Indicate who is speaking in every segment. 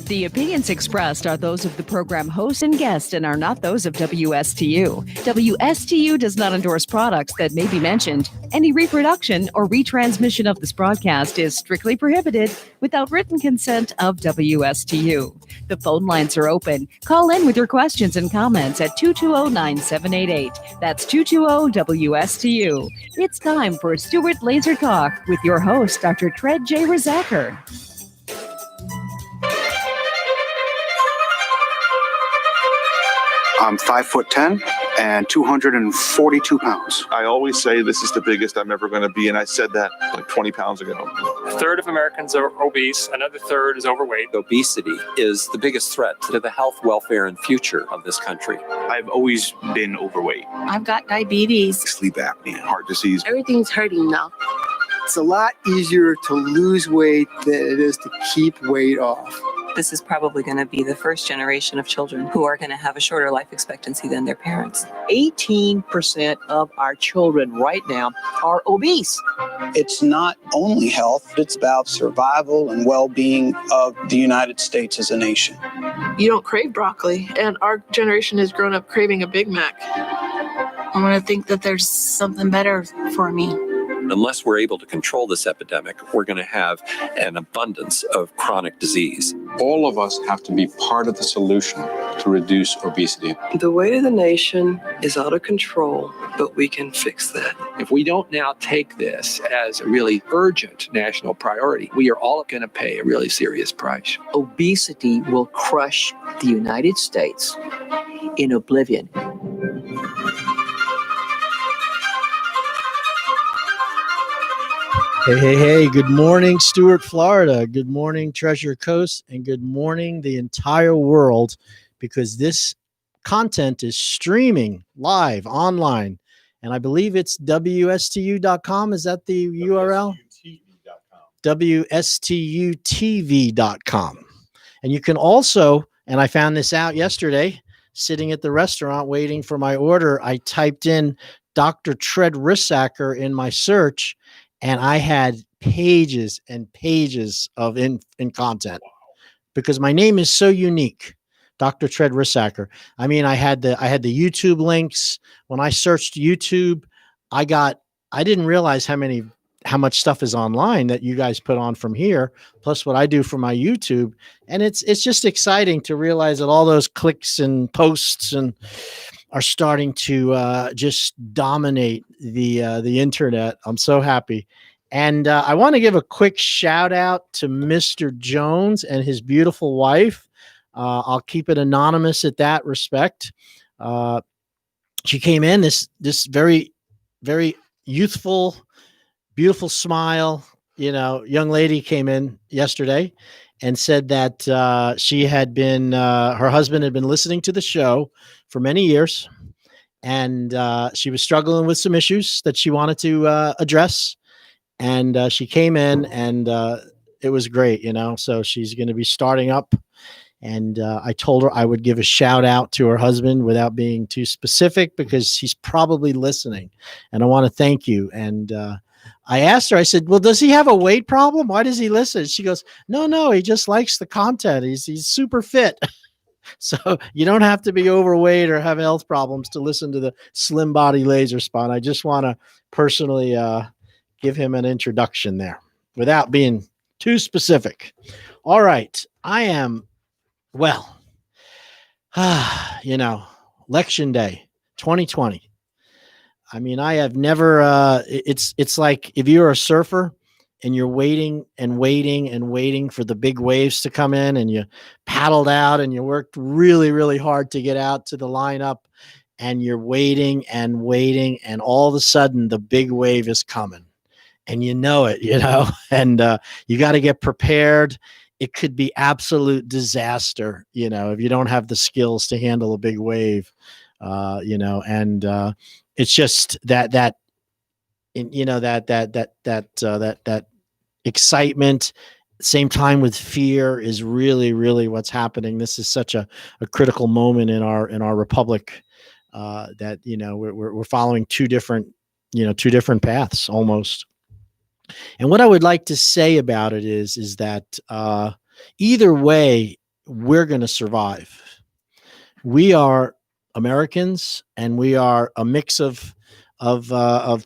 Speaker 1: The opinions expressed are those of the program host and guest and are not those of WSTU. WSTU does not endorse products that may be mentioned. Any reproduction or retransmission of this broadcast is strictly prohibited without written consent of WSTU. The phone lines are open. Call in with your questions and comments at 220-9788. That's 220-WSTU. It's time for Stuart Laser Talk with your host, Dr. Tred J. Rizacker.
Speaker 2: I'm 5'10" and 242 pounds.
Speaker 3: I always say this is the biggest I'm ever going to be, and I said that like 20 pounds ago.
Speaker 4: A third of Americans are obese, another third is overweight.
Speaker 5: Obesity is the biggest threat to the health, welfare, and future of this country.
Speaker 6: I've always been overweight.
Speaker 7: I've got diabetes.
Speaker 3: Sleep apnea, heart disease.
Speaker 7: Everything's hurting now.
Speaker 8: It's a lot easier to lose weight than it is to keep weight off.
Speaker 9: This is probably going to be the first generation of children who are going to have a shorter life expectancy than their parents.
Speaker 10: 18% of our children right now are obese.
Speaker 11: It's not only health, it's about survival and well-being of the United States as a nation.
Speaker 12: You don't crave broccoli, and our generation has grown up craving a Big Mac.
Speaker 7: I want to think that there's something better for me.
Speaker 5: Unless we're able to control this epidemic, we're going to have an abundance of chronic disease.
Speaker 13: All of us have to be part of the solution to reduce obesity.
Speaker 14: The weight of the nation is out of control, but we can fix that.
Speaker 15: If we don't now take this as a really urgent national priority, we are all going to pay a really serious price.
Speaker 10: Obesity will crush the United States in oblivion.
Speaker 16: Hey, good morning, Stuart, Florida. Good morning, Treasure Coast, and good morning, the entire world, because this content is streaming live online, and I believe it's WSTU.com. Is that the URL? WSTUTV.com. And you can also, and I found this out yesterday, sitting at the restaurant waiting for my order, I typed in Dr. Tred Rizacker in my search, and I had pages and pages of in content because my name is so unique, Dr. Tred Rizacker. I mean, I had the YouTube links. When I searched YouTube, I didn't realize how much stuff is online that you guys put on from here, plus what I do for my YouTube. And it's just exciting to realize that all those clicks and posts and are starting to just dominate the internet. I'm so happy. And I want to give a quick shout out to Mr. Jones and his beautiful wife. I'll keep it anonymous at that respect. She came in, this very, very youthful, beautiful smile, young lady came in yesterday and said that she had been, her husband had been listening to the show for many years, and she was struggling with some issues that she wanted to address. And she came in, and it was great, so she's going to be starting up. And I told her I would give a shout out to her husband without being too specific because he's probably listening. And I want to thank you. And I asked her, I said, well, does he have a weight problem? Why does he listen? She goes, no, he just likes the content. He's super fit. So you don't have to be overweight or have health problems to listen to the Slim Body Laser Spot. I just want to personally give him an introduction there without being too specific. All right. I am, election day 2020. I mean, I have never, it's like if you're a surfer and you're waiting and waiting and waiting for the big waves to come in, and you paddled out and you worked really, really hard to get out to the lineup, and you're waiting and waiting, and all of a sudden the big wave is coming, and it, and you got to get prepared. It could be absolute disaster, if you don't have the skills to handle a big wave, and it's just that excitement, same time with fear, is really, really what's happening. This is such a critical moment in our republic that we're following two different paths almost. And what I would like to say about it is that either way, we're going to survive. We are Americans, and we are a mix of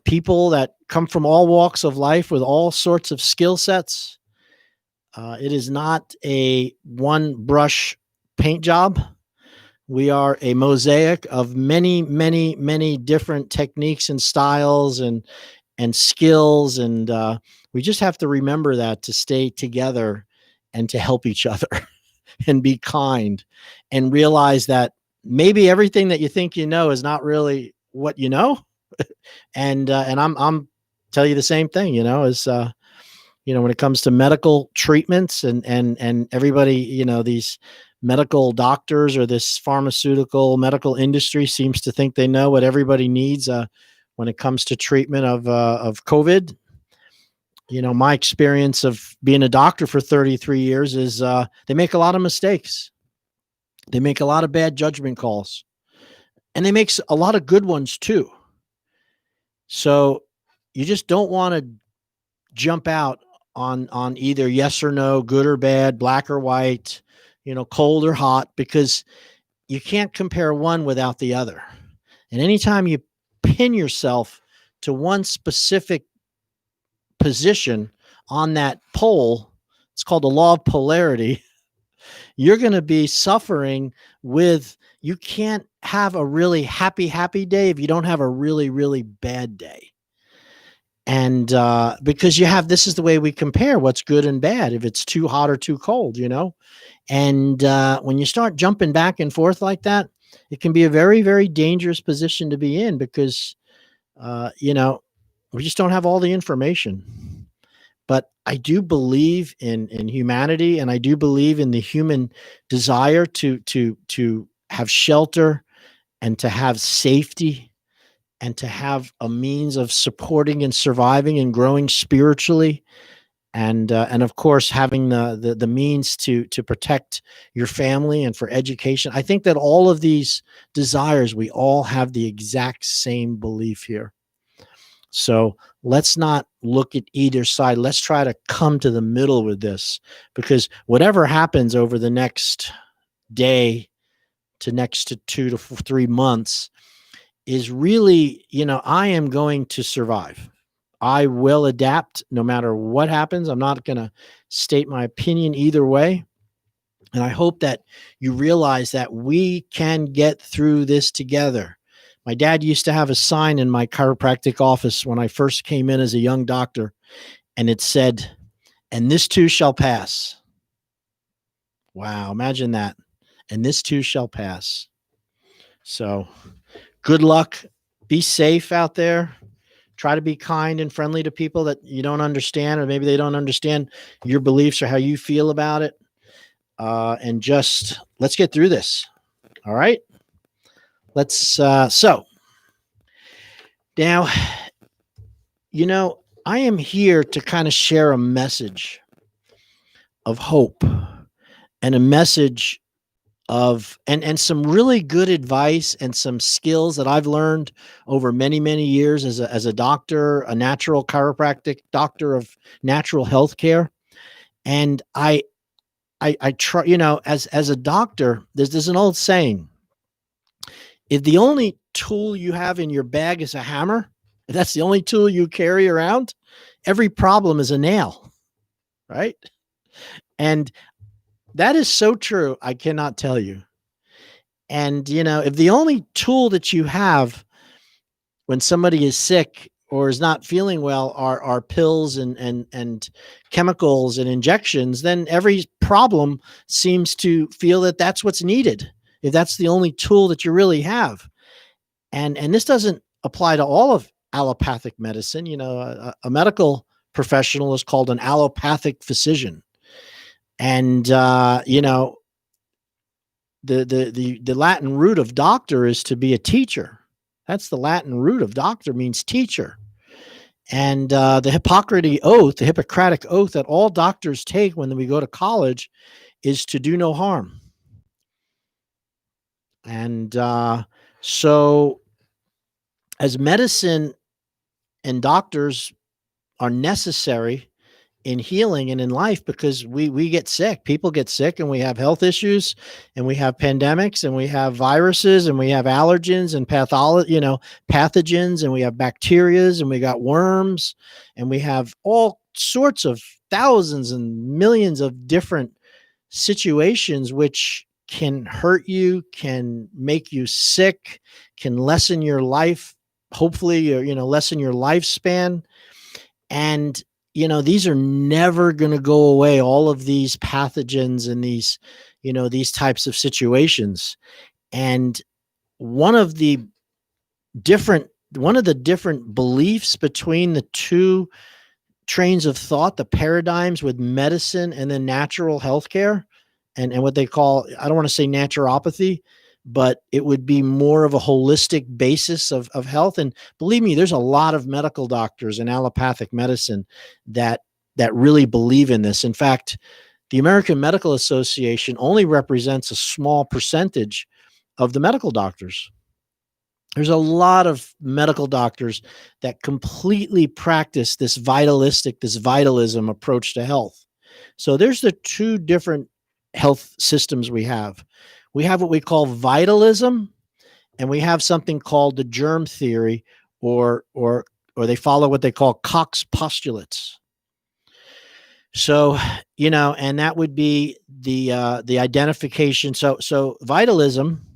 Speaker 16: people that come from all walks of life with all sorts of skill sets. It is not a one brush paint job. We are a mosaic of many, many, many different techniques and styles and skills, and we just have to remember that to stay together and to help each other and be kind and realize that maybe everything that you think you know is not really what you know. And I'm tell you the same thing, as when it comes to medical treatments and everybody, these medical doctors or this pharmaceutical medical industry seems to think they know what everybody needs when it comes to treatment of COVID. My experience of being a doctor for 33 years is they make a lot of mistakes. They make a lot of bad judgment calls, and they make a lot of good ones too. So you just don't want to jump out on either yes or no, good or bad, black or white, cold or hot, because you can't compare one without the other. And anytime you pin yourself to one specific position on that pole, it's called the law of polarity, you're going to be suffering with, you can't have a really happy day if you don't have a really, really bad day. And because this is the way we compare what's good and bad, if it's too hot or too cold, and when you start jumping back and forth like that, it can be a very, very dangerous position to be in because, we just don't have all the information. But I do believe in humanity, and I do believe in the human desire to have shelter and to have safety and to have a means of supporting and surviving and growing spiritually. And of course, having the means to protect your family and for education. I think that all of these desires, we all have the exact same belief here. So let's not look at either side. Let's try to come to the middle with this, because whatever happens over the next day to next to 2 to 3 months is really, I am going to survive. I will adapt no matter what happens. I'm not going to state my opinion either way. And I hope that you realize that we can get through this together. My dad used to have a sign in my chiropractic office when I first came in as a young doctor, and it said, "And this too shall pass." Wow, imagine that. And this too shall pass. So good luck. Be safe out there. Try to be kind and friendly to people that you don't understand, or maybe they don't understand your beliefs or how you feel about it. And just let's get through this. All right. Let's so now, I am here to kind of share a message of hope and a message of and some really good advice and some skills that I've learned over many, many years as a doctor, a natural chiropractic doctor of natural health care. And I try, as a doctor, there's an old saying: if the only tool you have in your bag is a hammer, if that's the only tool you carry around, every problem is a nail, right? And that is so true. I cannot tell you. And, if the only tool that you have when somebody is sick or is not feeling well are pills and chemicals and injections, then every problem seems to feel that that's what's needed, if that's the only tool that you really have. And this doesn't apply to all of allopathic medicine. A medical professional is called an allopathic physician. And, the Latin root of doctor is to be a teacher. That's the Latin root of doctor, means teacher. And the Hippocratic oath that all doctors take when we go to college is to do no harm. And so as medicine and doctors are necessary in healing and in life, because we get sick. People get sick, and we have health issues, and we have pandemics, and we have viruses, and we have allergens and pathogens, and we have bacterias, and we got worms, and we have all sorts of thousands and millions of different situations which can hurt you, can make you sick, can lessen your life, hopefully, or lessen your lifespan. And these are never going to go away, all of these pathogens and these types of situations. And one of the different beliefs between the two trains of thought, the paradigms with medicine and then natural healthcare, and what they call, I don't want to say naturopathy, but it would be more of a holistic basis of health. And believe me, there's a lot of medical doctors in allopathic medicine that really believe in this. In fact, the American Medical Association only represents a small percentage of the medical doctors. There's a lot of medical doctors that completely practice this vitalism approach to health. So there's the two different health systems we have. We have what we call vitalism, and we have something called the germ theory, or they follow what they call Koch's postulates. So, and that would be the identification. So vitalism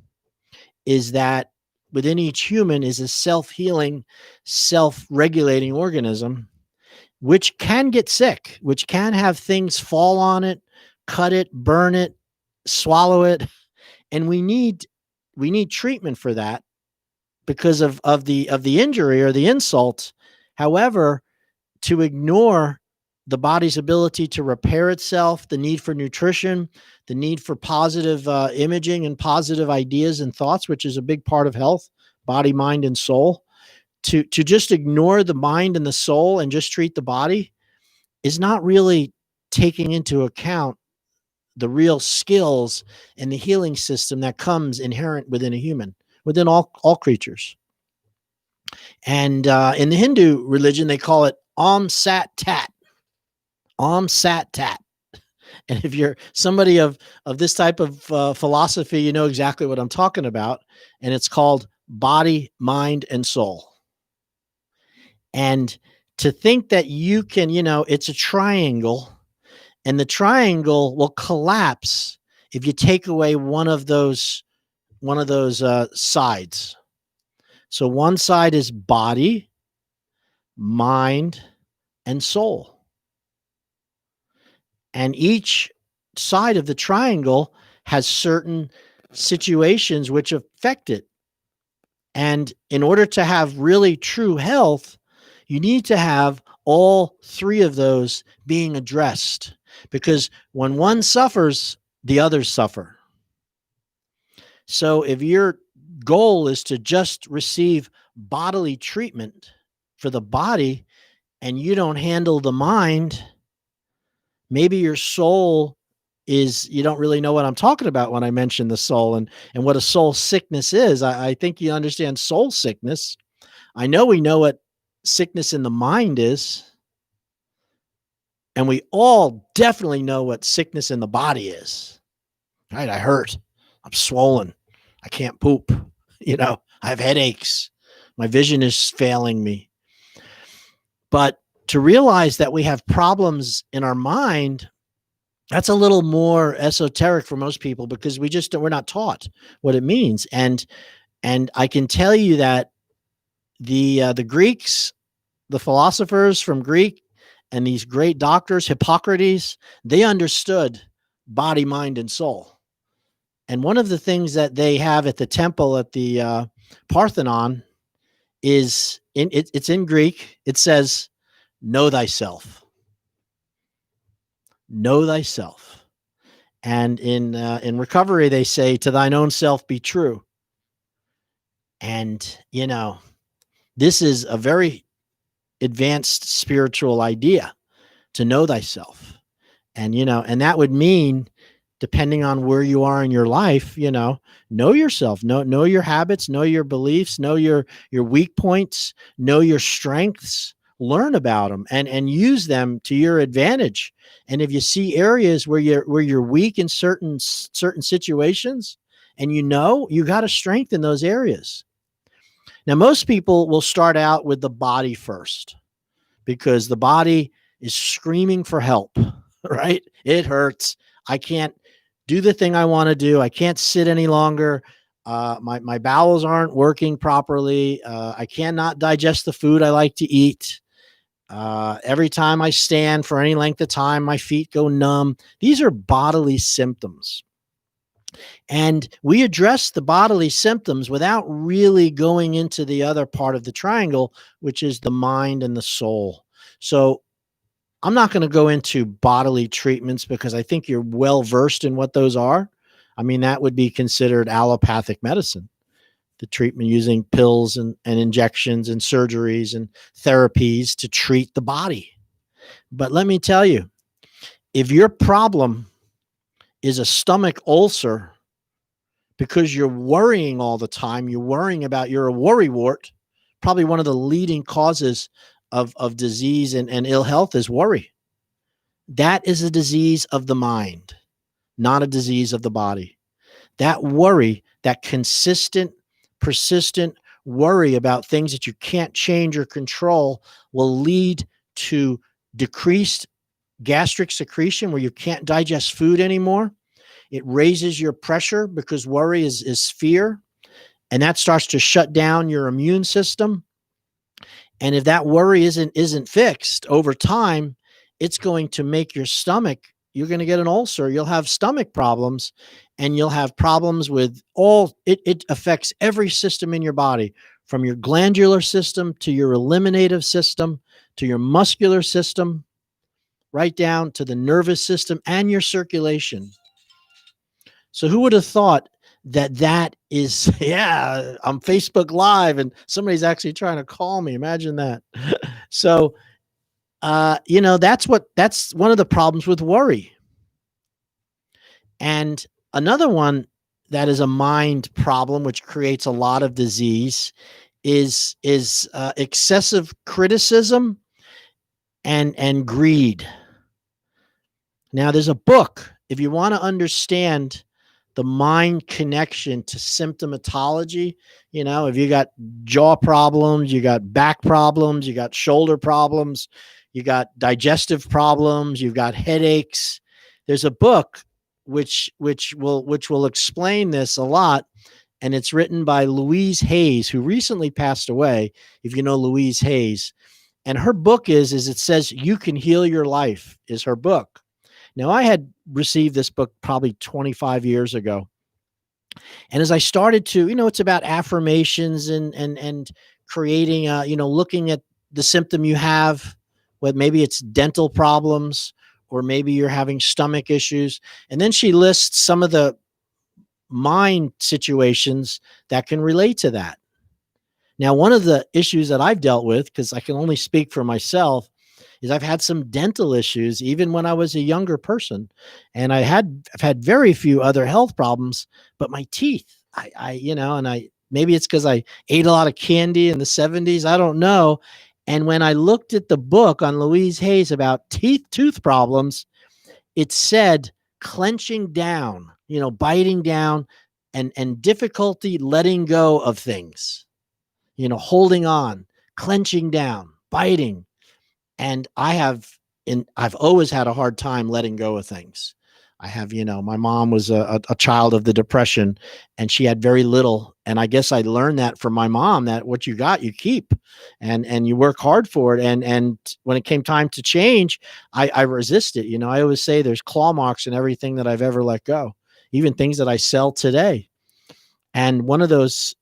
Speaker 16: is that within each human is a self-healing, self-regulating organism, which can get sick, which can have things fall on it, cut it, burn it, swallow it. And we need treatment for that because of the injury or the insult. However, to ignore the body's ability to repair itself, the need for nutrition, the need for positive imaging and positive ideas and thoughts, which is a big part of health, body, mind, and soul, to just ignore the mind and the soul and just treat the body is not really taking into account the real skills and the healing system that comes inherent within a human, within all creatures. And in the Hindu religion, they call it Om Sat Tat. Om Sat Tat. And if you're somebody of this type of philosophy, you know exactly what I'm talking about. And it's called body, mind, and soul. And to think that you can, it's a triangle, and the triangle will collapse if you take away one of those sides. So one side is body, mind, and soul. And each side of the triangle has certain situations which affect it. And in order to have really true health, you need to have all three of those being addressed. Because when one suffers, the others suffer. So if your goal is to just receive bodily treatment for the body and you don't handle the mind, maybe your soul you don't really know what I'm talking about when I mention the soul and what a soul sickness is. I think you understand soul sickness. I know we know what sickness in the mind is. And we all definitely know what sickness in the body is, right? I hurt. I'm swollen. I can't poop. I have headaches. My vision is failing me. But to realize that we have problems in our mind, that's a little more esoteric for most people because we're not taught what it means. And I can tell you that the Greeks, the philosophers from Greek, and these great doctors, Hippocrates, they understood body, mind, and soul. And one of the things that they have at the temple at the Parthenon is, it's in Greek. It says, know thyself. Know thyself. And in recovery, they say, to thine own self be true. And, this is a very advanced spiritual idea, to know thyself. And and that would mean, depending on where you are in your life, know yourself, know your habits, know your beliefs, know your weak points, know your strengths, learn about them and use them to your advantage. And if you see areas where you're weak in certain situations, and you got to strengthen those areas. Now, most people will start out with the body first because the body is screaming for help, right? It hurts. I can't do the thing I want to do. I can't sit any longer. My bowels aren't working properly. I cannot digest the food I like to eat. Every time I stand for any length of time, my feet go numb. These are bodily symptoms. And we address the bodily symptoms without really going into the other part of the triangle, which is the mind and the soul. So I'm not going to go into bodily treatments because I think you're well versed in what those are. I mean, that would be considered allopathic medicine, the treatment using pills and injections and surgeries and therapies to treat the body. But let me tell you, if your problem is a stomach ulcer because you're worrying all the time, you're a worrywart, probably one of the leading causes of disease and ill health is worry. That is a disease of the mind, not a disease of the body. That worry, that consistent, persistent worry about things that you can't change or control will lead to decreased gastric secretion where you can't digest food anymore. It raises your pressure because worry is fear, and that starts to shut down your immune system. And if that worry isn't fixed over time, it's going to make your stomach, you're going to get an ulcer, you'll have stomach problems, and you'll have problems with it affects every system in your body, from your glandular system to your eliminative system to your muscular system, right down to the nervous system and your circulation. So who would have thought that is, yeah, I'm Facebook Live and somebody's actually trying to call me. Imagine that. So, that's one of the problems with worry. And another one that is a mind problem, which creates a lot of disease, is excessive criticism and greed. Now, there's a book, if you want to understand the mind connection to symptomatology, if you got jaw problems, you got back problems, you got shoulder problems, you got digestive problems, you've got headaches. There's a book which will explain this a lot, and it's written by Louise Hayes, who recently passed away, if you know Louise Hayes. And her book is it says, You Can Heal Your Life, is her book. Now, I had received this book probably 25 years ago. And as I started to, it's about affirmations and creating, looking at the symptom you have, whether maybe it's dental problems or maybe you're having stomach issues. And then she lists some of the mind situations that can relate to that. Now, one of the issues that I've dealt with, because I can only speak for myself, is I've had some dental issues even when I was a younger person, and I've had very few other health problems, but my teeth, maybe it's because I ate a lot of candy in the 70s, I don't know. And when I looked at the book on Louise Hayes about tooth problems, it said clenching down, biting down, and difficulty letting go of things, holding on, clenching down, biting. And I've always had a hard time letting go of things. I have, my mom was a child of the Depression, and she had very little. And I guess I learned that from my mom, that what you got, you keep, and you work hard for it. And when it came time to change, I resisted. I always say there's claw marks in everything that I've ever let go, even things that I sell today. And one of those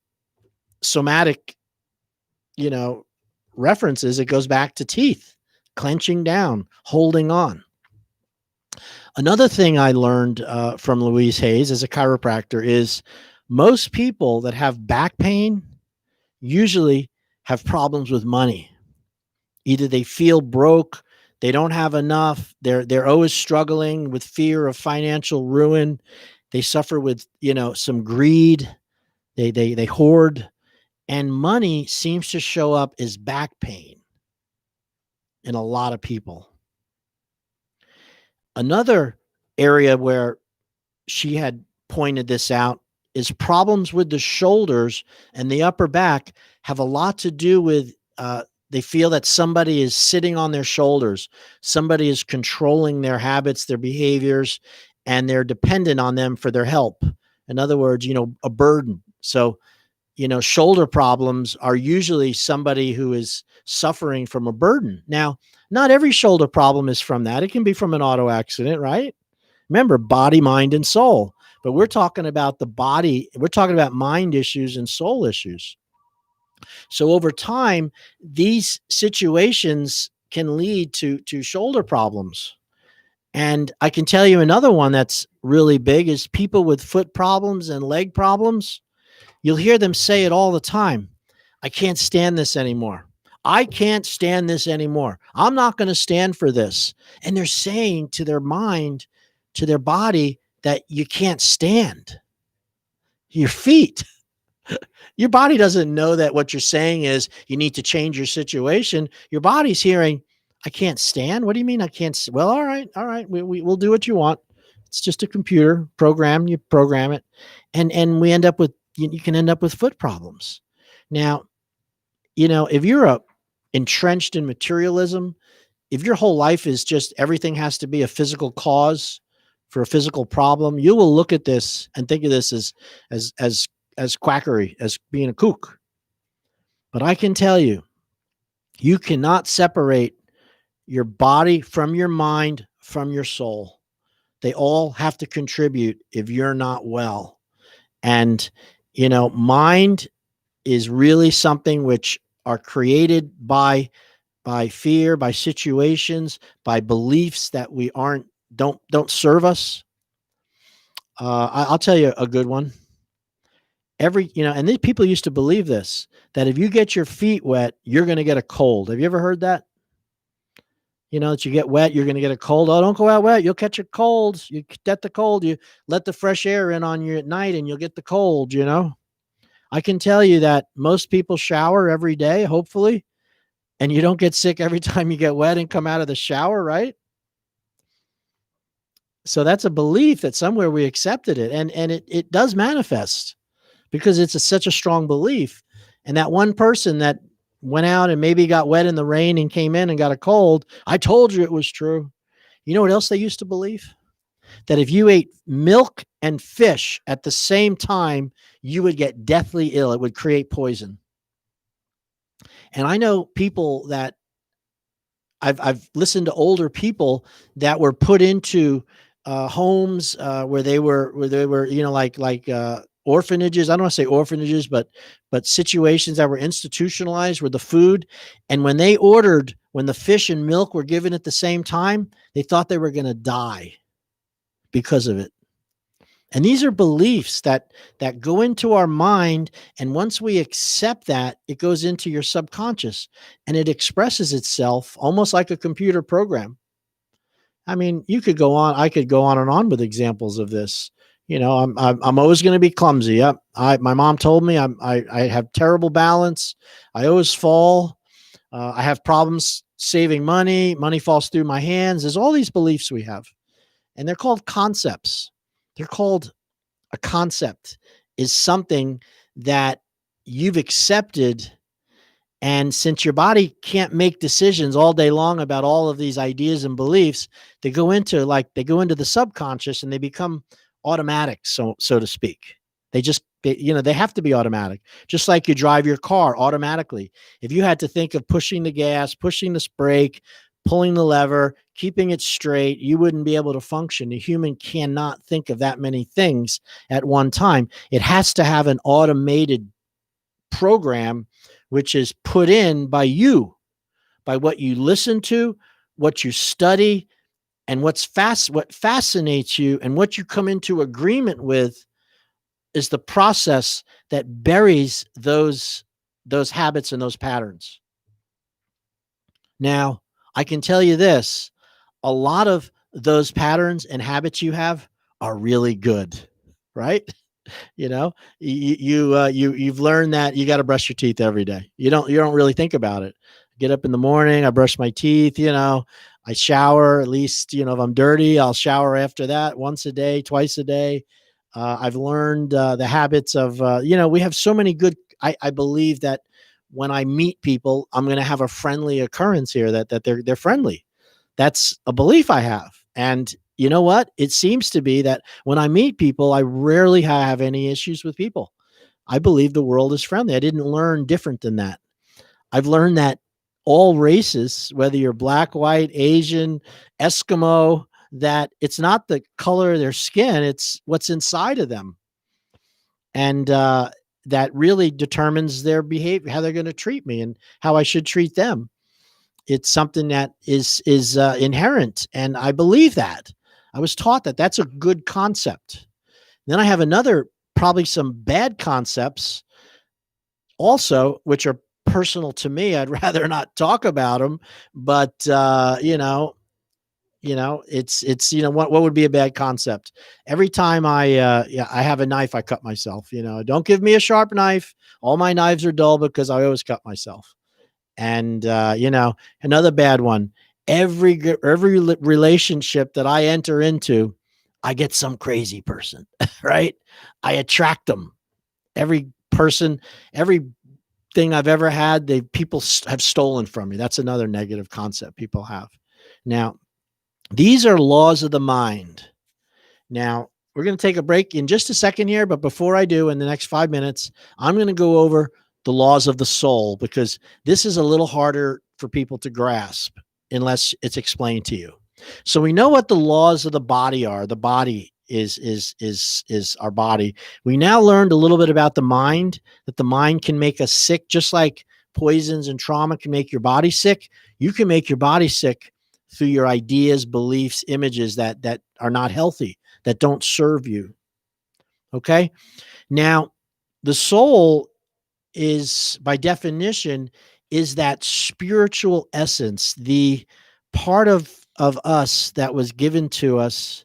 Speaker 16: somatic, references, it goes back to teeth, clenching down, holding on. Another thing I learned from Louise Hayes as a chiropractor is most people that have back pain usually have problems with money. Either they feel broke, they don't have enough, they're always struggling with fear of financial ruin. They suffer with, some greed. They hoard, and money seems to show up as back pain. in a lot of people. Another area where she had pointed this out is problems with the shoulders and the upper back have a lot to do with they feel that somebody is sitting on their shoulders, somebody is controlling their habits, their behaviors, and they're dependent on them for their help. In other words, a burden. So, shoulder problems are usually somebody who is suffering from a burden. Now, not every shoulder problem is from that. It can be from an auto accident, right? Remember, body, mind, and soul. But we're talking about the body. We're talking about mind issues and soul issues. So over time, these situations can lead to shoulder problems. And I can tell you another one that's really big is people with foot problems and leg problems. You'll hear them say it all the time. I can't stand this anymore. I can't stand this anymore. I'm not going to stand for this. And they're saying to their mind, to their body, that you can't stand. Your feet. Your body doesn't know that what you're saying is you need to change your situation. Your body's hearing, I can't stand. What do you mean I can't? Well, all right. We'll do what you want. It's just a computer program. You program it. And we end up with, you can end up with foot problems. Now, if you're entrenched in materialism, if your whole life is just everything has to be a physical cause for a physical problem, you will look at this and think of this as quackery, as being a kook. But I can tell you, you cannot separate your body from your mind, from your soul. They all have to contribute if you're not well. And, mind is really something which are created by fear, by situations, by beliefs that don't serve us. I'll tell you a good one. And these people used to believe this, that if you get your feet wet, you're going to get a cold. Have you ever heard that? That you get wet, you're going to get a cold. Oh, don't go out wet. You'll catch a cold. You get the cold. You let the fresh air in on you at night and you'll get the cold, I can tell you that most people shower every day, hopefully, and you don't get sick every time you get wet and come out of the shower, right? So that's a belief that somewhere we accepted it, and it does manifest because it's such a strong belief. And that one person that went out and maybe got wet in the rain and came in and got a cold, I told you it was true. You know what else they used to believe? That if you ate milk and fish at the same time, you would get deathly ill. It would create poison. And I know people that I've listened to older people that were put into homes where they were like orphanages. I don't want to say orphanages, but situations that were institutionalized with the food. And when the fish and milk were given at the same time, they thought they were going to die because of it. And these are beliefs that go into our mind. And once we accept that, it goes into your subconscious and it expresses itself almost like a computer program. I mean, I could go on and on with examples of this. I'm always going to be clumsy. Yep. My mom told me I have terrible balance. I always fall. I have problems saving money. Money falls through my hands. There's all these beliefs we have, and they're called concepts. They're called a concept is something that you've accepted. And since your body can't make decisions all day long about all of these ideas and beliefs, they go into the subconscious and they become automatic, so to speak. They have to be automatic, just like you drive your car automatically. If you had to think of pushing the gas, pushing this brake, pulling the lever, keeping it straight, you wouldn't be able to function. A human cannot think of that many things at one time. It has to have an automated program, which is put in by you, by what you listen to, what you study, and what fascinates you, and what you come into agreement with is the process that buries those habits and those patterns. Now, I can tell you this, a lot of those patterns and habits you have are really good, right? You've learned that you got to brush your teeth every day. You don't really think about it. get up in the morning, I brush my teeth, I shower at least, if I'm dirty, I'll shower after that once a day, twice a day. I've learned the habits of, we have so many good, I believe that when I meet people, I'm going to have a friendly occurrence here, that they're friendly. That's a belief I have. And you know what? It seems to be that when I meet people, I rarely have any issues with people. I believe the world is friendly. I didn't learn different than that. I've learned that all races, whether you're black, white, Asian, Eskimo, that it's not the color of their skin, it's what's inside of them. And that really determines their behavior, how they're going to treat me and how I should treat them. It's something that is inherent. And I believe that. I was taught that that's a good concept. Then I have probably some bad concepts also, which are personal to me. I'd rather not talk about them, but it's what would be a bad concept? Every time I have a knife, I cut myself. Don't give me a sharp knife. All my knives are dull because I always cut myself. And another bad one. Every relationship that I enter into, I get some crazy person, right? I attract them. Every person, everything I've ever had, people have stolen from me. That's another negative concept people have. Now, these are laws of the mind. Now, we're going to take a break in just a second here, but before I do, in the next 5 minutes, I'm going to go over the laws of the soul, because this is a little harder for people to grasp unless it's explained to you. So we know what the laws of the body are. The body is our body. We now learned a little bit about the mind, that the mind can make us sick, just like poisons and trauma can make your body sick. You can make your body sick through your ideas, beliefs, images that are not healthy, that don't serve you. Okay? Now, the soul is, by definition, is that spiritual essence, the part of us that was given to us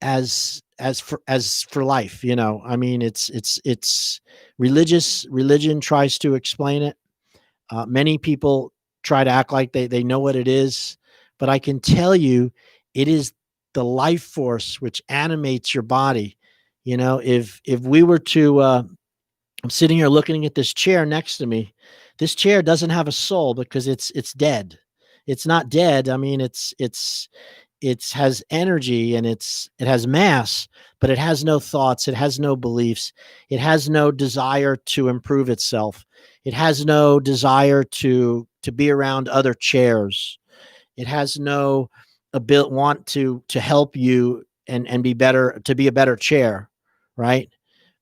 Speaker 16: as for life. I mean, it's religion tries to explain it. Many people try to act like they know what it is, but I can tell you, it is the life force which animates your body. If we were to I'm sitting here looking at this chair next to me. This chair doesn't have a soul because it's dead. It's not dead. I mean, it has energy and it has mass, but it has no thoughts. It has no beliefs. It has no desire to improve itself. It has no desire to be around other chairs. It has no want to help you and be better, to be a better chair, right?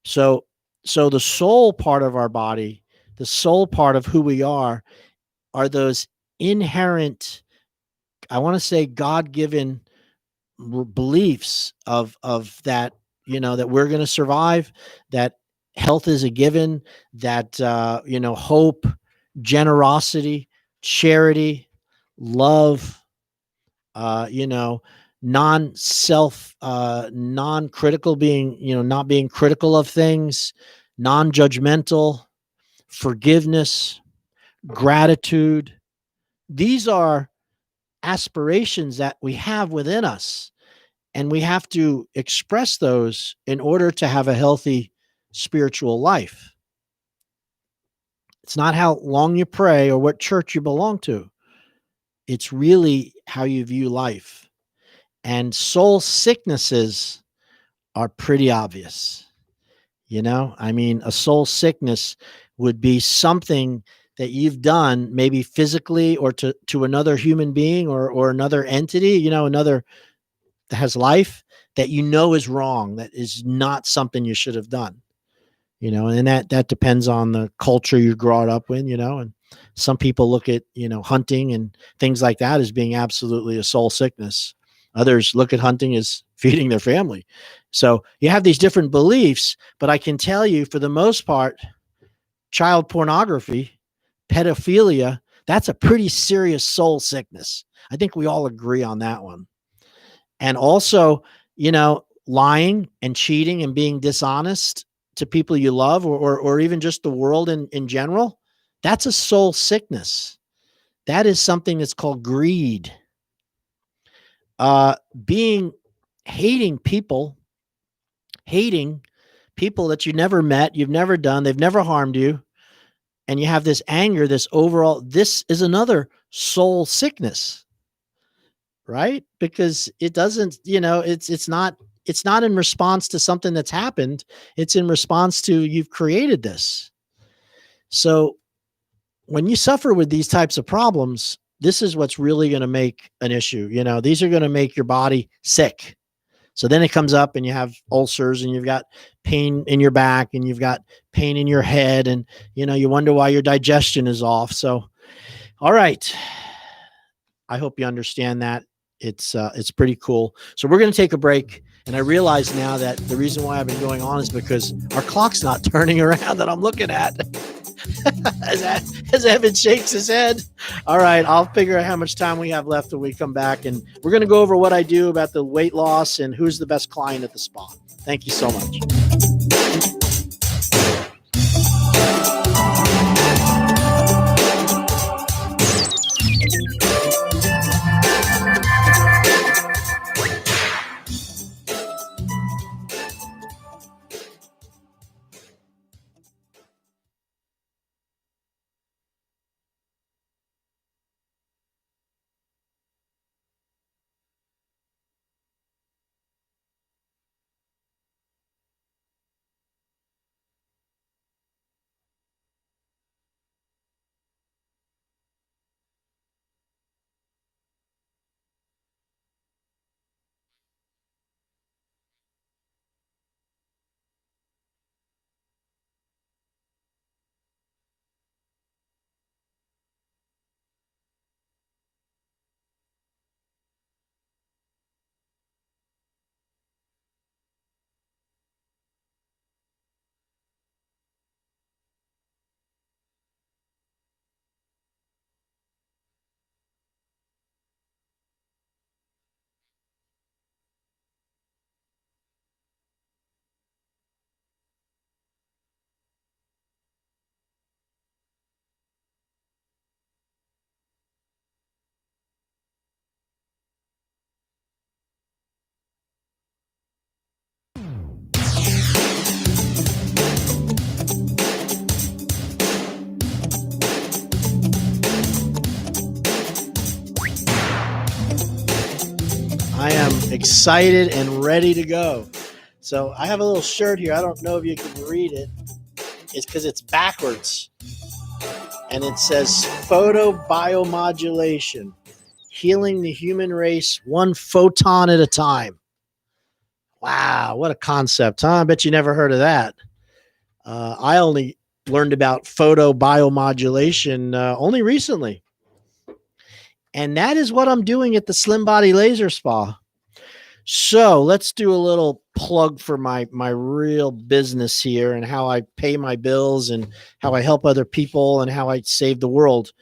Speaker 16: So the soul part of our body, the soul part of who we are those inherent, I want to say, God-given beliefs of that, that we're going to survive, that health is a given, that, hope, generosity, charity, love, non-critical, being, not being critical of things, non-judgmental, forgiveness, gratitude. These are aspirations that we have within us, and we have to express those in order to have a healthy spiritual life. It's not how long you pray or what church you belong to. It's really how you view life. And soul sicknesses are pretty obvious. I mean, a soul sickness would be something that you've done, maybe physically or to another human being or another entity, another that has life, that is wrong, that is not something you should have done. And that depends on the culture you grew up in, and some people look at, hunting and things like that as being absolutely a soul sickness. Others look at hunting as feeding their family. So you have these different beliefs, but I can tell you, for the most part, child pornography, pedophilia, that's a pretty serious soul sickness. I think we all agree on that one. And also, lying and cheating and being dishonest to people you love, or even just the world in general, that's a soul sickness. That is something that's called greed. Hating people that you never met, you've never done, they've never harmed you, and you have this anger, this is another soul sickness, right? Because it doesn't, it's not in response to something that's happened. It's in response to you've created this. So when you suffer with these types of problems, this is what's really going to make an issue. These are going to make your body sick. So then it comes up and you have ulcers and you've got pain in your back and you've got pain in your head and, you wonder why your digestion is off. So, all right. I hope you understand that. It's pretty cool. So we're going to take a break. And I realize now that the reason why I've been going on is because our clock's not turning around that I'm looking at. as Evan shakes his head. All right, I'll figure out how much time we have left when we come back, and we're going to go over what I do about the weight loss and who's the best client at the spa. Thank you so much. I am excited and ready to go. So I have a little shirt here. I don't know if you can read it. It's because it's backwards. And it says photobiomodulation, healing the human race one photon at a time. Wow, what a concept, huh? I bet you never heard of that. I only learned about photobiomodulation only recently. And that is what I'm doing at the Slim Body Laser Spa. So let's do a little plug for my real business here and how I pay my bills and how I help other people and how I save the world.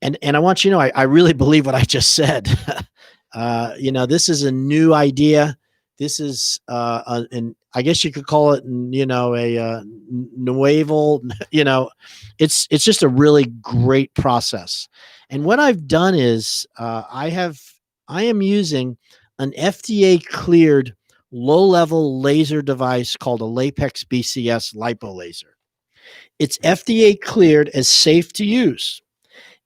Speaker 16: And I want you to know, I really believe what I just said. This is a new idea. This is, and I guess you could call it, a nuevo, it's just a really great process. And what I've done is I am using an FDA cleared low level laser device called a Lapex BCS lipo laser. It's FDA cleared as safe to use.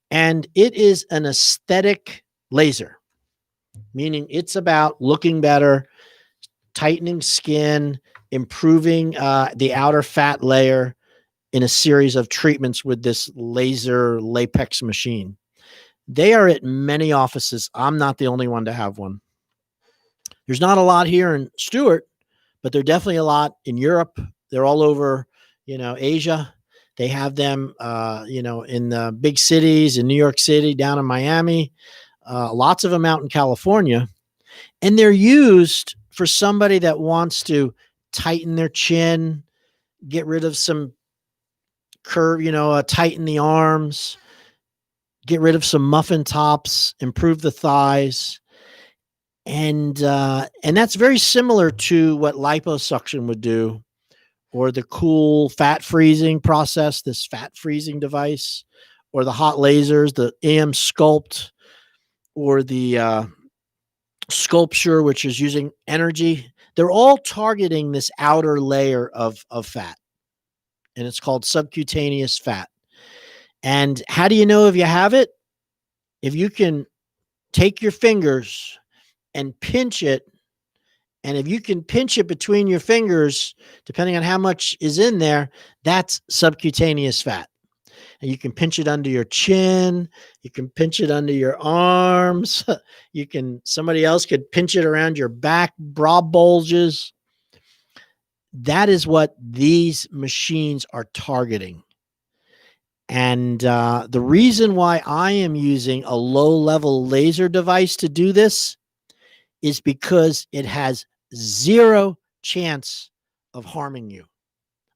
Speaker 16: And it is an aesthetic laser, meaning it's about looking better, tightening skin, improving the outer fat layer in a series of treatments with this laser Lapex machine. They are at many offices. I'm not the only one to have one. There's not a lot here in Stuart, but they're definitely a lot in Europe. They're all over, Asia. They have them, in the big cities, in New York City, down in Miami, lots of them out in California. And they're used for somebody that wants to tighten their chin, get rid of some curve, tighten the arms, get rid of some muffin tops, improve the thighs. And that's very similar to what liposuction would do, or the cool fat freezing process, this fat freezing device, or the hot lasers, the EM Sculpt, or the Sculpture, which is using energy, they're all targeting this outer layer of fat. And it's called subcutaneous fat. And how do you know if you have it? If you can take your fingers and pinch it, and if you can pinch it between your fingers, depending on how much is in there, that's subcutaneous fat. And you can pinch it under your chin. You can pinch it under your arms. Somebody else could pinch it around your back, bra bulges. That is what these machines are targeting. And the reason why I am using a low-level laser device to do this is because it has zero chance of harming you.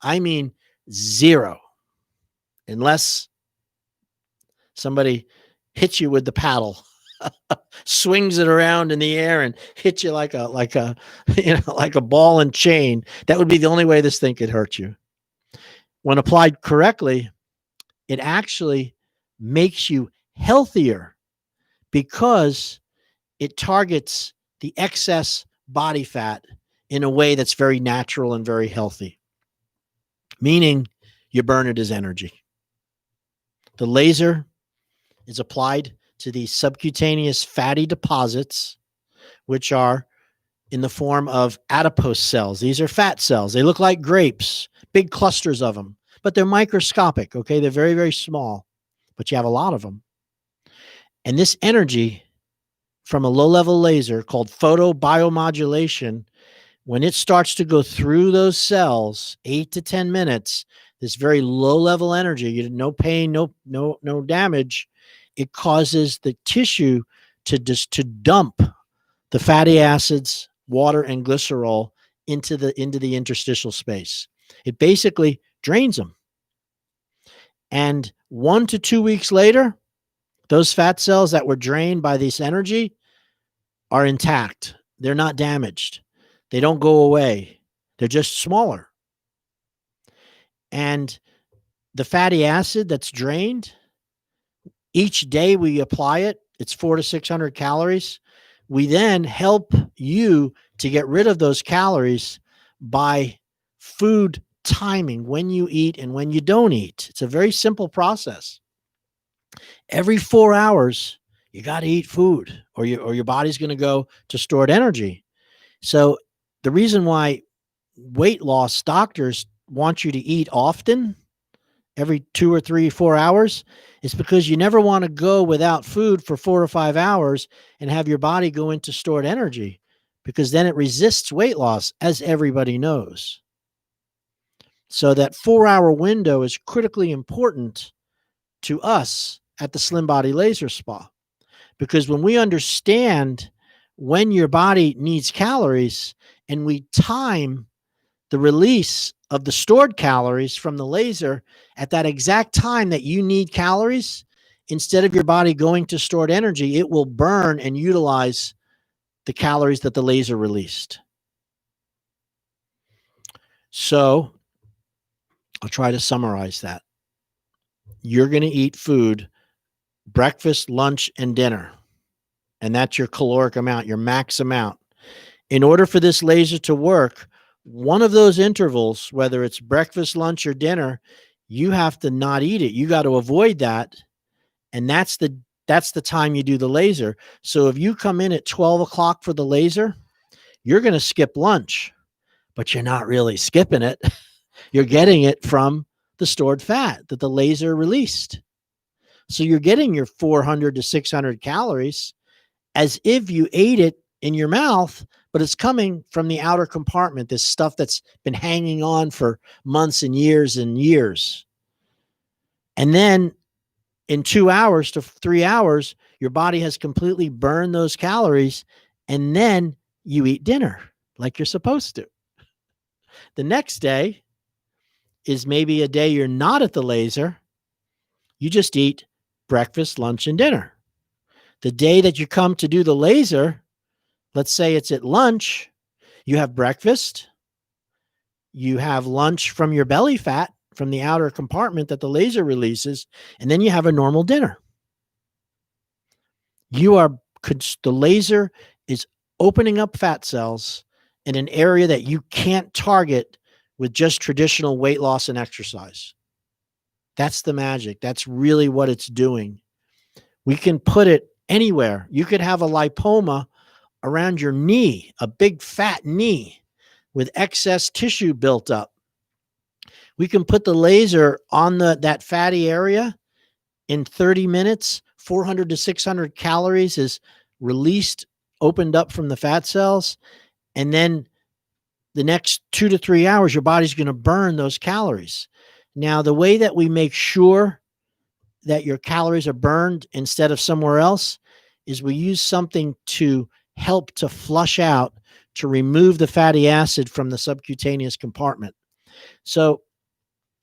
Speaker 16: I mean, zero. Unless somebody hits you with the paddle, swings it around in the air and hits you like a ball and chain. That would be the only way this thing could hurt you. When applied correctly, it actually makes you healthier because it targets the excess body fat in a way that's very natural and very healthy, meaning you burn it as energy. The laser is applied to these subcutaneous fatty deposits, which are in the form of adipose cells. These are fat cells. They look like grapes, big clusters of them, but they're microscopic, okay? They're very, very small, but you have a lot of them. And this energy from a low-level laser called photobiomodulation, when it starts to go through those cells, 8 to 10 minutes, this very low-level energy, no pain, no damage, it causes the tissue to dump the fatty acids, water, and glycerol into the interstitial space. It basically drains them. And 1 to 2 weeks later, those fat cells that were drained by this energy are intact. They're not damaged. They don't go away. They're just smaller. And the fatty acid that's drained, each day we apply it, it's 400 to 600 calories. We then help you to get rid of those calories by food timing, when you eat and when you don't eat. It's a very simple process. Every 4 hours, you got to eat food or your body's going to go to stored energy. So the reason why weight loss doctors want you to eat often, every 2 or 3, 4 hours, is because you never want to go without food for 4 or 5 hours and have your body go into stored energy, because then it resists weight loss, as everybody knows. So that 4-hour window is critically important to us at the Slim Body Laser Spa, because when we understand when your body needs calories and we time the release of the stored calories from the laser at that exact time that you need calories, instead of your body going to stored energy, it will burn and utilize the calories that the laser released. So I'll try to summarize that. You're going to eat food, breakfast, lunch, and dinner. And that's your caloric amount, your max amount. In order for this laser to work, one of those intervals, whether it's breakfast, lunch, or dinner, you have to not eat it. You got to avoid that. And that's the time you do the laser. So if you come in at 12 o'clock for the laser, you're going to skip lunch, but you're not really skipping it. You're getting it from the stored fat that the laser released. So you're getting your 400 to 600 calories as if you ate it in your mouth, but it's coming from the outer compartment, this stuff that's been hanging on for months and years and years. And then in 2 hours to 3 hours, your body has completely burned those calories, and then you eat dinner like you're supposed to. The next day is maybe a day you're not at the laser. You just eat breakfast, lunch, and dinner. The day that you come to do the laser, let's say it's at lunch, you have breakfast, you have lunch from your belly fat, from the outer compartment that the laser releases, and then you have a normal dinner. The laser is opening up fat cells in an area that you can't target with just traditional weight loss and exercise. That's the magic. That's really what it's doing. We can put it anywhere. You could have a lipoma around your knee, a big fat knee with excess tissue built up. We can put the laser on that fatty area in 30 minutes. 400 to 600 calories is released, opened up from the fat cells. And then the next 2 to 3 hours, your body's going to burn those calories. Now, the way that we make sure that your calories are burned instead of somewhere else is we use something to help to flush out, to remove the fatty acid from the subcutaneous compartment. So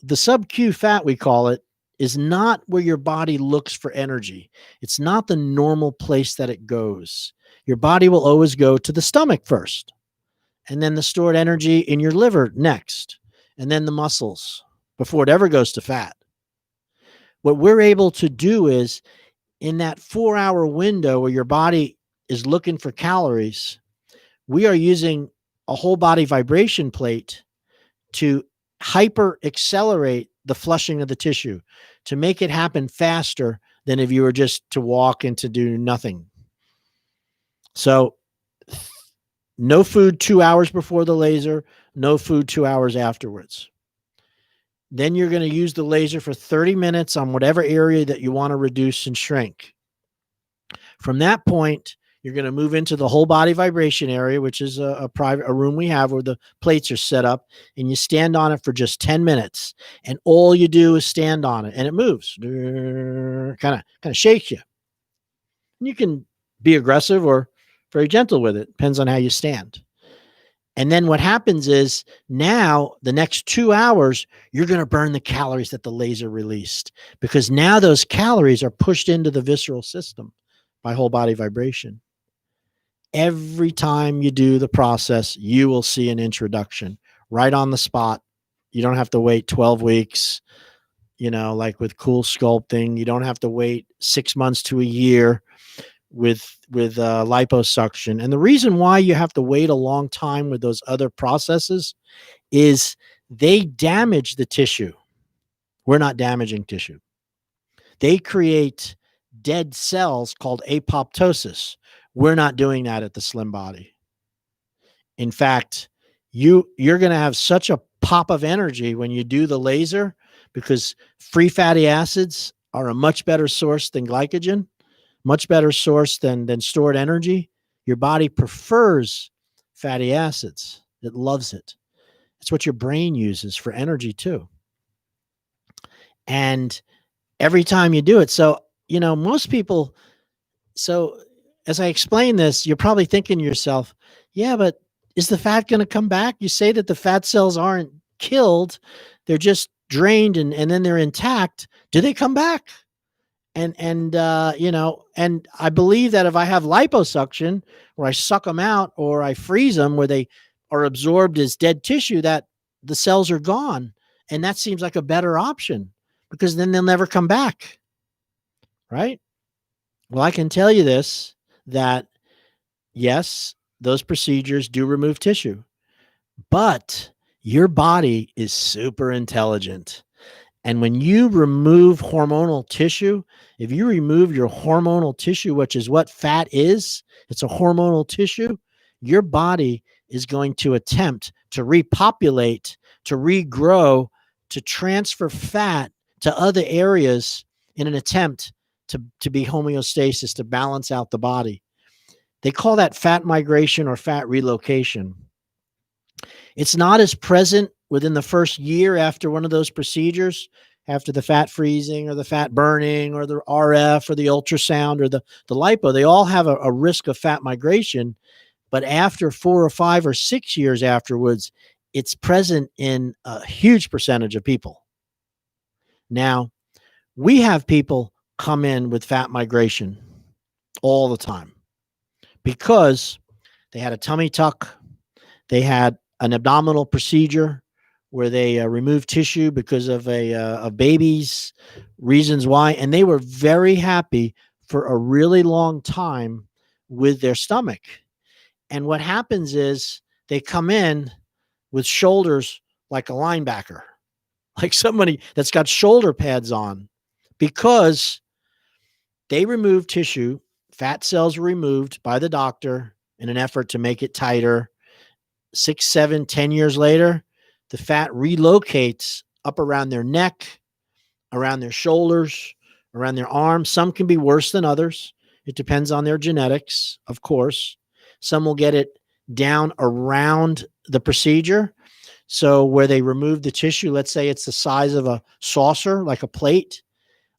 Speaker 16: the sub-Q fat, we call it, is not where your body looks for energy. It's not the normal place that it goes. Your body will always go to the stomach first, and then the stored energy in your liver next, and then the muscles before it ever goes to fat. What we're able to do is in that 4-hour window where your body is looking for calories, we are using a whole body vibration plate to hyper accelerate the flushing of the tissue, to make it happen faster than if you were just to walk and to do nothing. So no food 2 hours before the laser, no food 2 hours afterwards. Then you're going to use the laser for 30 minutes on whatever area that you want to reduce and shrink. From that point, you're going to move into the whole body vibration area, which is a room we have where the plates are set up, and you stand on it for just 10 minutes. And all you do is stand on it, and it moves, kind of shakes you. And you can be aggressive or very gentle with it. Depends on how you stand. And then what happens is now the next 2 hours, you're going to burn the calories that the laser released, because now those calories are pushed into the visceral system by whole body vibration. Every time you do the process, you will see an introduction right on the spot. You don't have to wait 12 weeks, like with Cool Sculpting. You don't have to wait 6 months to a year with liposuction. And the reason why you have to wait a long time with those other processes is they damage the tissue. We're not damaging tissue. They create dead cells called apoptosis. We're not doing that at the Slim Body. In fact, you're going to have such a pop of energy when you do the laser, because free fatty acids are a much better source than glycogen, much better source than stored energy. Your body prefers fatty acids. It loves it. It's what your brain uses for energy too. And every time you do it, so, most people, so as I explain this, you're probably thinking to yourself, yeah, but is the fat going to come back? You say that the fat cells aren't killed. They're just drained and then they're intact. Do they come back? And I believe that if I have liposuction, where I suck them out or I freeze them where they are absorbed as dead tissue, that the cells are gone. And that seems like a better option, because then they'll never come back. Right? Well, I can tell you this, that yes, those procedures do remove tissue, but your body is super intelligent. And when you remove hormonal tissue, if you remove your hormonal tissue, which is what fat is, it's a hormonal tissue, your body is going to attempt to repopulate, to regrow, to transfer fat to other areas in an attempt to be homeostasis, to balance out the body. They call that fat migration or fat relocation. It's not as present within the first year after one of those procedures, after the fat freezing or the fat burning or the RF or the ultrasound or the lipo. They all have a risk of fat migration, but after 4 or 5 or 6 years afterwards, it's present in a huge percentage of people. Now, we have people come in with fat migration all the time because they had a tummy tuck, they had an abdominal procedure, where they removed tissue because of a baby's reasons why, and they were very happy for a really long time with their stomach. And what happens is they come in with shoulders like a linebacker, like somebody that's got shoulder pads on, because they removed tissue. Fat cells were removed by the doctor in an effort to make it tighter. 6, 7, 10 years later, the fat relocates up around their neck, around their shoulders, around their arms. Some can be worse than others. It depends on their genetics, of course. Some will get it down around the procedure. So where they remove the tissue, let's say it's the size of a saucer, like a plate,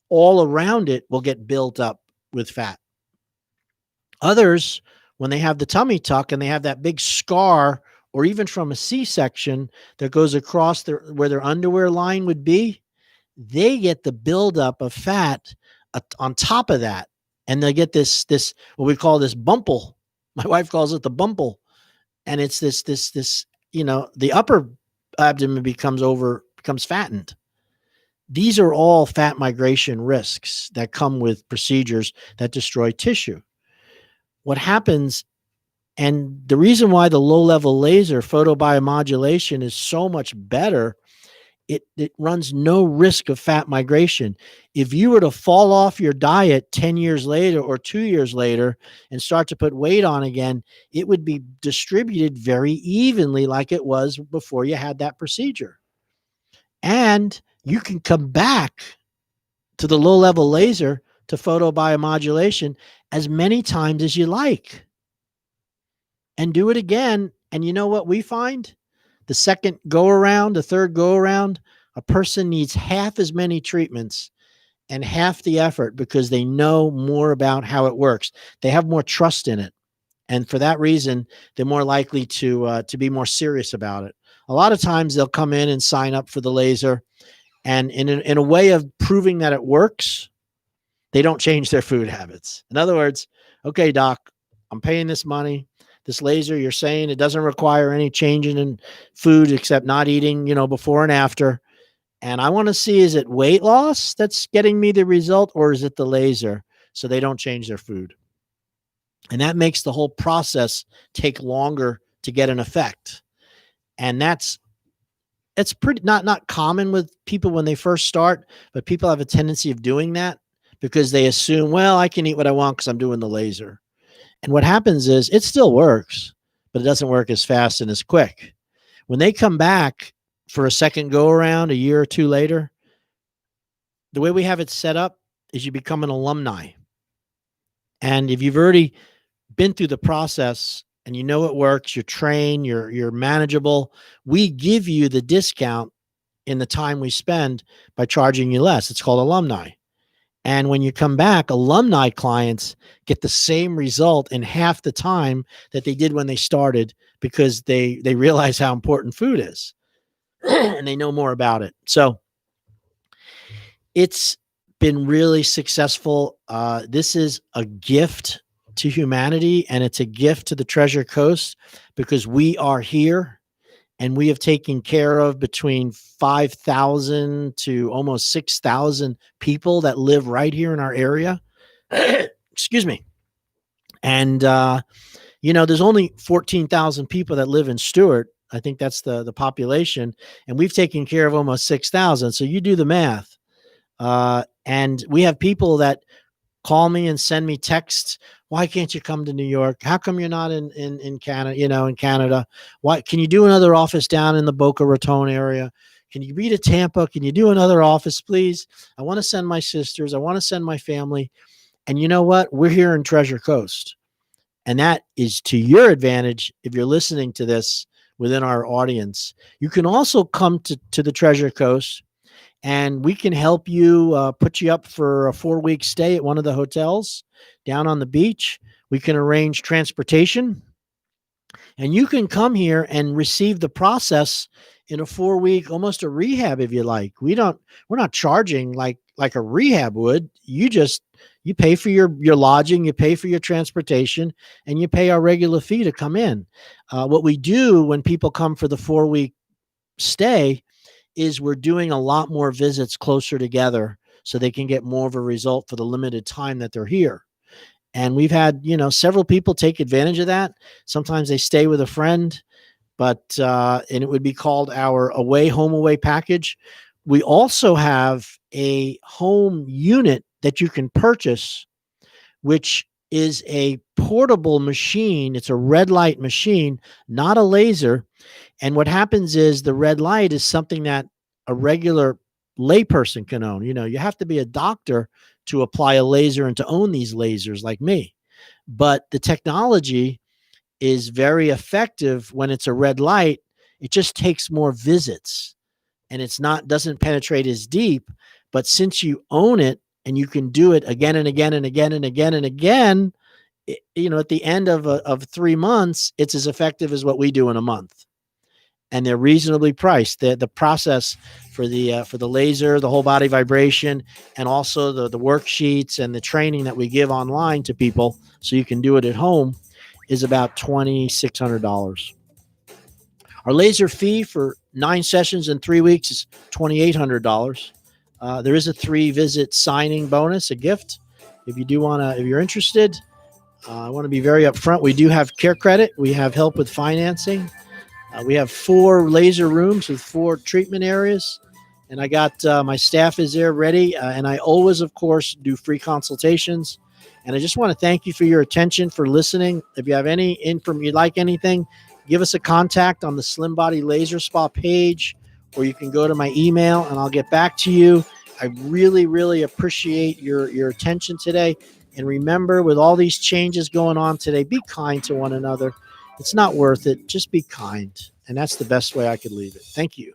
Speaker 16: all around it will get built up with fat. Others, when they have the tummy tuck and they have that big scar, or even from a C-section that goes across where their underwear line would be, they get the buildup of fat on top of that. And they get this what we call this bumple. My wife calls it the bumple. And it's this, the upper abdomen becomes fattened. These are all fat migration risks that come with procedures that destroy tissue. What happens, and the reason why the low-level laser photobiomodulation is so much better, it runs no risk of fat migration. If you were to fall off your diet 10 years later or 2 years later and start to put weight on again, it would be distributed very evenly like it was before you had that procedure. And you can come back to the low-level laser to photobiomodulation as many times as you like. And do it again. And you know what we find? The second go around, the third go around, a person needs half as many treatments and half the effort because they know more about how it works. They have more trust in it. And for that reason, they're more likely to be more serious about it. A lot of times they'll come in and sign up for the laser. And in a way of proving that it works, they don't change their food habits. In other words, okay, doc, I'm paying this money. This laser, you're saying it doesn't require any changing in food except not eating, before and after. And I want to see, is it weight loss that's getting me the result, or is it the laser? So they don't change their food. And that makes the whole process take longer to get an effect. And it's pretty not common with people when they first start, but people have a tendency of doing that because they assume, well, I can eat what I want because I'm doing the laser. And what happens is it still works, but it doesn't work as fast and as quick. When they come back for a second go around a year or two later, the way we have it set up is you become an alumni. And if you've already been through the process and you know it works, you're trained, you're manageable, we give you the discount in the time we spend by charging you less. It's called Alumni. And when you come back, alumni clients get the same result in half the time that they did when they started because they realize how important food is and they know more about it. So it's been really successful. This is a gift to humanity, and it's a gift to the Treasure Coast because we are here. And we have taken care of between 5,000 to almost 6,000 people that live right here in our area. Excuse me. And, there's only 14,000 people that live in Stewart. I think that's the population. And we've taken care of almost 6,000. So you do the math. And we have people that call me and send me texts. Why can't you come to New York? How come you're not in Canada, in Canada? Why can you do another office down in the Boca Raton area? Can you be to Tampa? Can you do another office, please? I want to send my sisters. I want to send my family. And you know what? We're here in Treasure Coast. And that is to your advantage if you're listening to this within our audience. You can also come to the Treasure Coast, and we can help you put you up for a 4-week stay at one of the hotels down on the beach. We can arrange transportation, and you can come here and receive the process in a 4-week, almost a rehab if you like. We're not charging like a rehab would. You pay for your lodging, you pay for your transportation, and you pay our regular fee to come in. What we do when people come for the 4-week stay is we're doing a lot more visits closer together so they can get more of a result for the limited time that they're here. And we've had, several people take advantage of that. Sometimes they stay with a friend, but and it would be called our home away package. We also have a home unit that you can purchase, which is a portable machine. It's a red light machine, not a laser. And what happens is the red light is something that a regular layperson can own. You have to be a doctor to apply a laser and to own these lasers like me. But the technology is very effective when it's a red light. It just takes more visits and doesn't penetrate as deep. But since you own it and you can do it again and again and again and again and again, at the end of 3 months, it's as effective as what we do in a month. And they're reasonably priced. The process for the laser, the whole body vibration, and also the worksheets and the training that we give online to people so you can do it at home is about $2,600. Our laser fee for 9 sessions in 3 weeks is $2,800. There is a 3-visit signing bonus, a gift. If you're interested, I want to be very upfront. We do have care credit. We have help with financing. We have 4 laser rooms with 4 treatment areas. And I got my staff is there ready. And I always, of course, do free consultations. And I just want to thank you for your attention, for listening. If you have any you'd like anything, give us a contact on the Slim Body Laser Spa page, or you can go to my email and I'll get back to you. I really, really appreciate your attention today. And remember, with all these changes going on today, be kind to one another. It's not worth it. Just be kind. And that's the best way I could leave it. Thank you.